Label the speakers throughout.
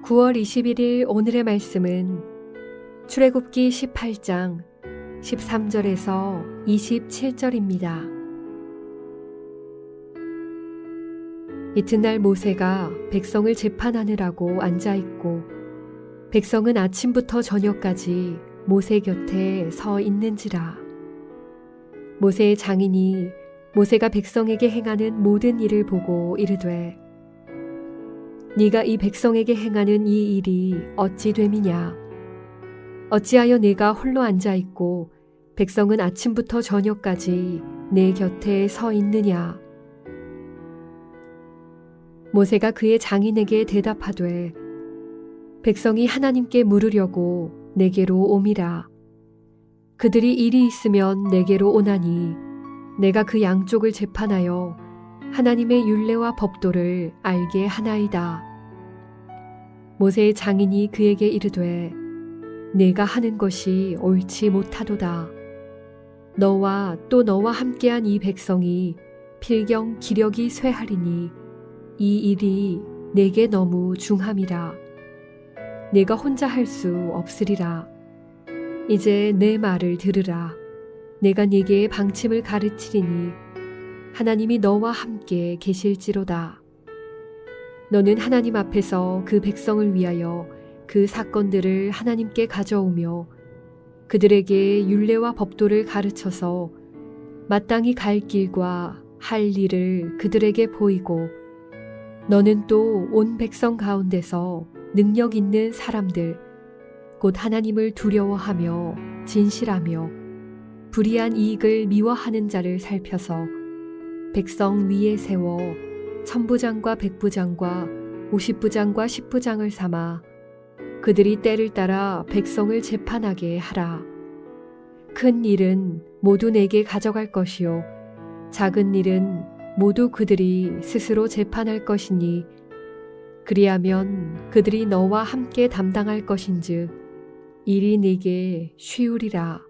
Speaker 1: 9월 21일 오늘의 말씀은 출애굽기 18장 13절에서 27절입니다. 이튿날 모세가 백성을 재판하느라고 앉아있고 백성은 아침부터 저녁까지 모세 곁에 서 있는지라. 모세의 장인이 모세가 백성에게 행하는 모든 일을 보고 이르되 네가 이 백성에게 행하는 이 일이 어찌 됨이냐? 어찌하여 네가 홀로 앉아있고 백성은 아침부터 저녁까지 내 곁에 서 있느냐? 모세가 그의 장인에게 대답하되 백성이 하나님께 물으려고 내게로 옴이라. 그들이 일이 있으면 내게로 오나니 내가 그 양쪽을 재판하여 하나님의 율례와 법도를 알게 하나이다. 모세의 장인이 그에게 이르되 내가 하는 것이 옳지 못하도다. 너와 또 너와 함께한 이 백성이 필경 기력이 쇠하리니 이 일이 내게 너무 중함이라. 내가 혼자 할 수 없으리라. 이제 내 말을 들으라. 내가 네게 방침을 가르치리니 하나님이 너와 함께 계실지로다. 너는 하나님 앞에서 그 백성을 위하여 그 사건들을 하나님께 가져오며 그들에게 율례와 법도를 가르쳐서 마땅히 갈 길과 할 일을 그들에게 보이고 너는 또 온 백성 가운데서 능력 있는 사람들 곧 하나님을 두려워하며 진실하며 불의한 이익을 미워하는 자를 살펴서 백성 위에 세워 천부장과 백부장과 50부장과 10부장을 삼아 그들이 때를 따라 백성을 재판하게 하라. 큰 일은 모두 내게 가져갈 것이요 작은 일은 모두 그들이 스스로 재판할 것이니 그리하면 그들이 너와 함께 담당할 것인즉 일이 네게 쉬우리라.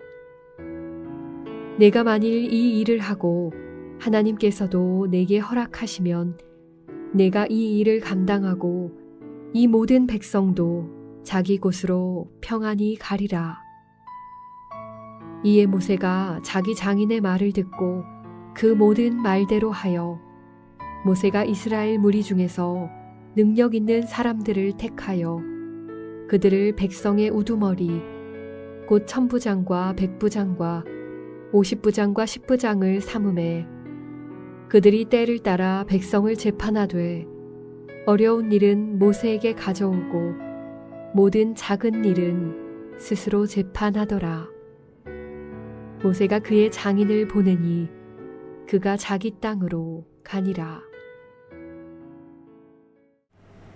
Speaker 1: 내가 만일 이 일을 하고 하나님께서도 내게 허락하시면 내가 이 일을 감당하고 이 모든 백성도 자기 곳으로 평안히 가리라. 이에 모세가 자기 장인의 말을 듣고 그 모든 말대로 하여 모세가 이스라엘 무리 중에서 능력 있는 사람들을 택하여 그들을 백성의 우두머리 곧 천부장과 백부장과 50부장과 10부장을 삼음에 그들이 때를 따라 백성을 재판하되 어려운 일은 모세에게 가져오고 모든 작은 일은 스스로 재판하더라. 모세가 그의 장인을 보내니 그가 자기 땅으로 가니라.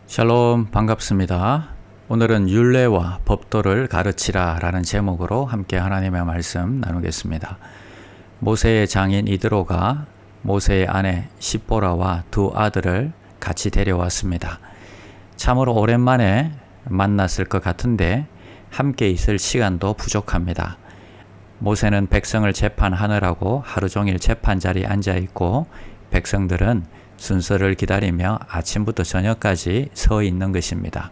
Speaker 2: 샬롬, 반갑습니다. 오늘은 율례와 법도를 가르치라 라는 제목으로 함께 하나님의 말씀 나누겠습니다. 모세의 장인 이드로가 모세의 아내 십보라와 두 아들을 같이 데려왔습니다. 참으로 오랜만에 만났을 것 같은데 함께 있을 시간도 부족합니다. 모세는 백성을 재판하느라고 하루 종일 재판 자리에 앉아 있고 백성들은 순서를 기다리며 아침부터 저녁까지 서 있는 것입니다.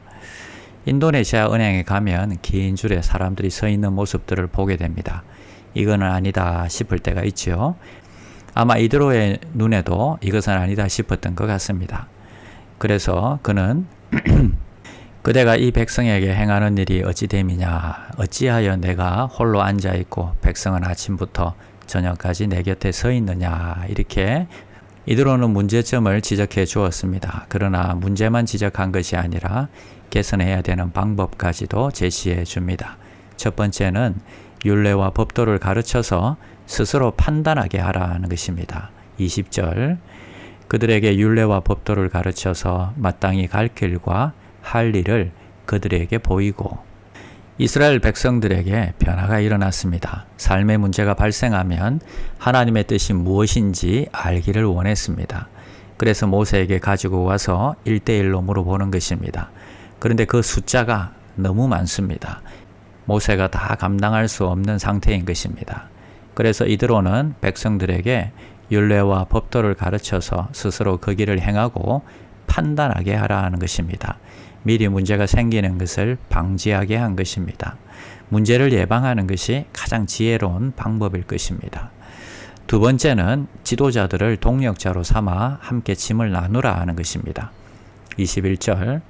Speaker 2: 인도네시아 은행에 가면 긴 줄에 사람들이 서 있는 모습들을 보게 됩니다. 이거는 아니다 싶을 때가 있죠. 아마 이드로의 눈에도 이것은 아니다 싶었던 것 같습니다. 그래서 그는 그대가 이 백성에게 행하는 일이 어찌 됨이냐, 어찌하여 내가 홀로 앉아있고 백성은 아침부터 저녁까지 내 곁에 서 있느냐, 이렇게 이드로는 문제점을 지적해 주었습니다. 그러나 문제만 지적한 것이 아니라 개선해야 되는 방법까지도 제시해 줍니다. 첫 번째는 율례와 법도를 가르쳐서 스스로 판단하게 하라는 것입니다. 20절 그들에게 율례와 법도를 가르쳐서 마땅히 갈 길과 할 일을 그들에게 보이고 이스라엘 백성들에게 변화가 일어났습니다. 삶의 문제가 발생하면 하나님의 뜻이 무엇인지 알기를 원했습니다. 그래서 모세에게 가지고 와서 1대1로 물어보는 것입니다. 그런데 그 숫자가 너무 많습니다. 모세가 다 감당할 수 없는 상태인 것입니다. 그래서 이드로는 백성들에게 율례와 법도를 가르쳐서 스스로 그 길을 행하고 판단하게 하라는 것입니다. 미리 문제가 생기는 것을 방지하게 한 것입니다. 문제를 예방하는 것이 가장 지혜로운 방법일 것입니다. 두 번째는 지도자들을 동력자로 삼아 함께 짐을 나누라 하는 것입니다. 21절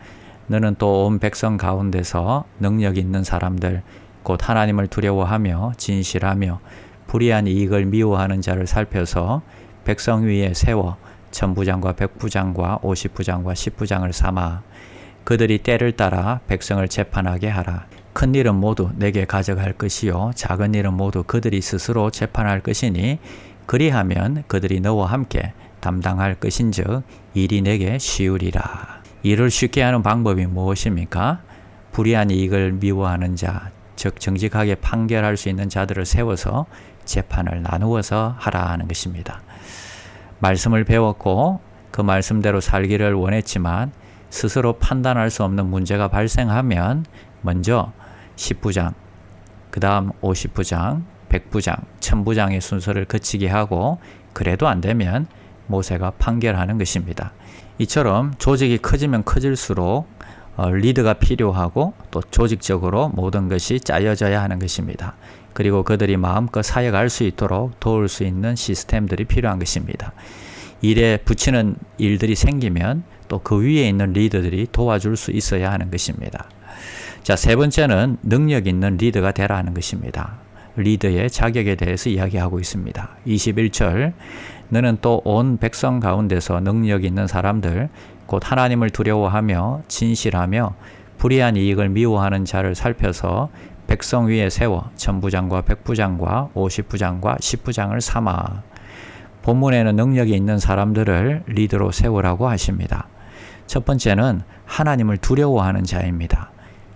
Speaker 2: 너는 또 온 백성 가운데서 능력 있는 사람들 곧 하나님을 두려워하며 진실하며 불의한 이익을 미워하는 자를 살펴서 백성 위에 세워 천부장과 백부장과 50부장과 10부장을 삼아 그들이 때를 따라 백성을 재판하게 하라. 큰 일은 모두 내게 가져갈 것이요 작은 일은 모두 그들이 스스로 재판할 것이니 그리하면 그들이 너와 함께 담당할 것인즉 일이 내게 쉬우리라. 일을 쉽게 하는 방법이 무엇입니까? 불의한 이익을 미워하는 자, 즉 정직하게 판결할 수 있는 자들을 세워서 재판을 나누어서 하라 하는 것입니다. 말씀을 배웠고 그 말씀대로 살기를 원했지만 스스로 판단할 수 없는 문제가 발생하면 먼저 10부장, 그 다음 50부장, 100부장, 1000부장의 순서를 거치게 하고 그래도 안 되면 모세가 판결하는 것입니다. 이처럼 조직이 커지면 커질수록 리드가 필요하고 또 조직적으로 모든 것이 짜여져야 하는 것입니다. 그리고 그들이 마음껏 사역할 수 있도록 도울 수 있는 시스템들이 필요한 것입니다. 일에 붙이는 일들이 생기면 또 그 위에 있는 리더들이 도와줄 수 있어야 하는 것입니다. 자, 세 번째는 능력 있는 리더가 되라 하는 것입니다. 리더의 자격에 대해서 이야기하고 있습니다. 21절 너는 또 온 백성 가운데서 능력 있는 사람들 곧 하나님을 두려워하며 진실하며 불의한 이익을 미워하는 자를 살펴서 백성 위에 세워 천부장과 백부장과 50부장과 10부장을 삼아. 본문에는 능력이 있는 사람들을 리더로 세우라고 하십니다. 첫 번째는 하나님을 두려워하는 자입니다.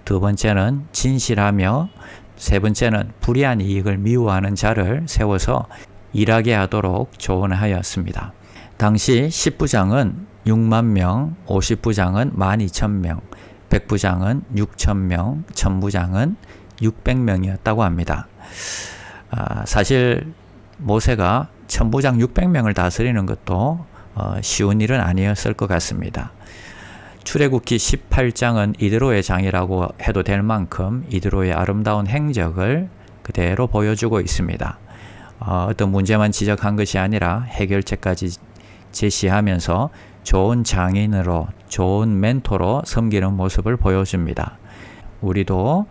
Speaker 2: 두 번째는 진실하며 세 번째는 불의한 이익을 미워하는 자를 세워서 일하게 하도록 조언하였습니다. 당시 10부장은 6만 명, 50부장은 12,000명, 100부장은 6,000명, 1000부장은 600명이었다고 합니다. 사실 모세가 천부장 600명을 다스리는 것도 쉬운 일은 아니었을 것 같습니다. 출애굽기 18장은 이드로의 장이라고 해도 될 만큼 이드로의 아름다운 행적을 그대로 보여주고 있습니다. 어떤 문제만 지적한 것이 아니라 해결책까지 제시하면서 좋은 장인으로, 좋은 멘토로 섬기는 모습을 보여줍니다. 우리도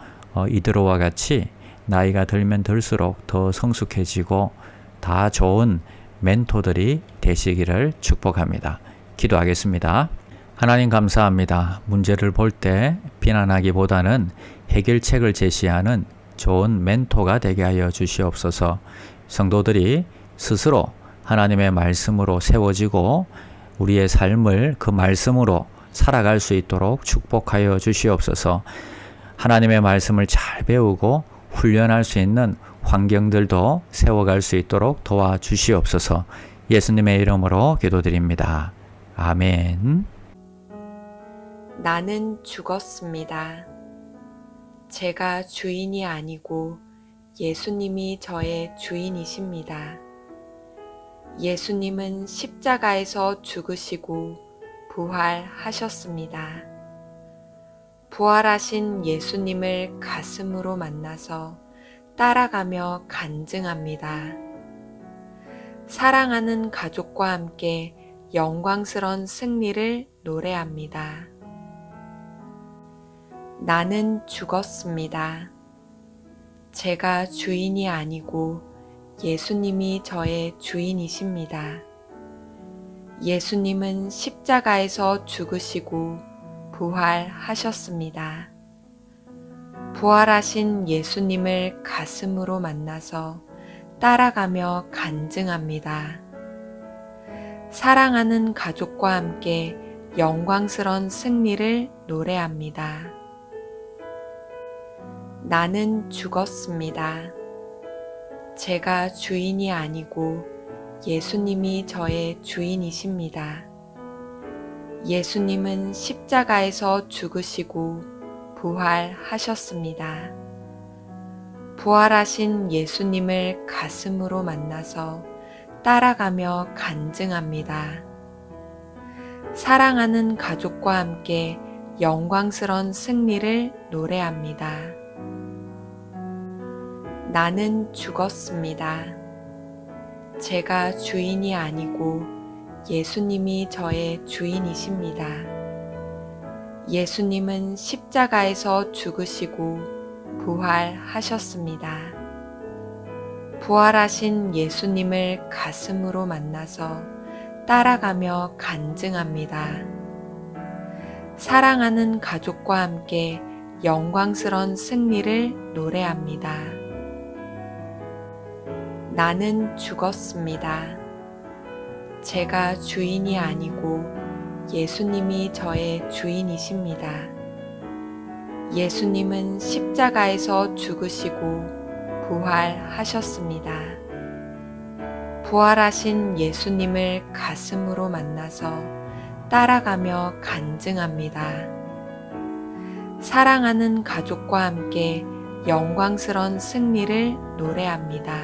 Speaker 2: 이드로와 같이 나이가 들면 들수록 더 성숙해지고 다 좋은 멘토들이 되시기를 축복합니다. 기도하겠습니다. 하나님 감사합니다. 문제를 볼 때 비난하기보다는 해결책을 제시하는 좋은 멘토가 되게 하여 주시옵소서. 성도들이 스스로 하나님의 말씀으로 세워지고 우리의 삶을 그 말씀으로 살아갈 수 있도록 축복하여 주시옵소서. 하나님의 말씀을 잘 배우고 훈련할 수 있는 환경들도 세워갈 수 있도록 도와주시옵소서. 예수님의 이름으로 기도드립니다. 아멘.
Speaker 3: 나는 죽었습니다. 제가 주인이 아니고 예수님이 저의 주인이십니다. 예수님은 십자가에서 죽으시고 부활하셨습니다. 부활하신 예수님을 가슴으로 만나서 따라가며 간증합니다. 사랑하는 가족과 함께 영광스러운 승리를 노래합니다. 나는 죽었습니다. 제가 주인이 아니고 예수님이 저의 주인이십니다. 예수님은 십자가에서 죽으시고 부활하셨습니다. 부활하신 예수님을 가슴으로 만나서 따라가며 간증합니다. 사랑하는 가족과 함께 영광스러운 승리를 노래합니다. 나는 죽었습니다. 제가 주인이 아니고 예수님이 저의 주인이십니다. 예수님은 십자가에서 죽으시고 부활하셨습니다. 부활하신 예수님을 가슴으로 만나서 따라가며 간증합니다. 사랑하는 가족과 함께 영광스런 승리를 노래합니다. 나는 죽었습니다. 제가 주인이 아니고 예수님이 저의 주인이십니다. 예수님은 십자가에서 죽으시고 부활하셨습니다. 부활하신 예수님을 가슴으로 만나서 따라가며 간증합니다. 사랑하는 가족과 함께 영광스런 승리를 노래합니다. 나는 죽었습니다. 제가 주인이 아니고 예수님이 저의 주인이십니다. 예수님은 십자가에서 죽으시고 부활하셨습니다. 부활하신 예수님을 가슴으로 만나서 따라가며 간증합니다. 사랑하는 가족과 함께 영광스런 승리를 노래합니다.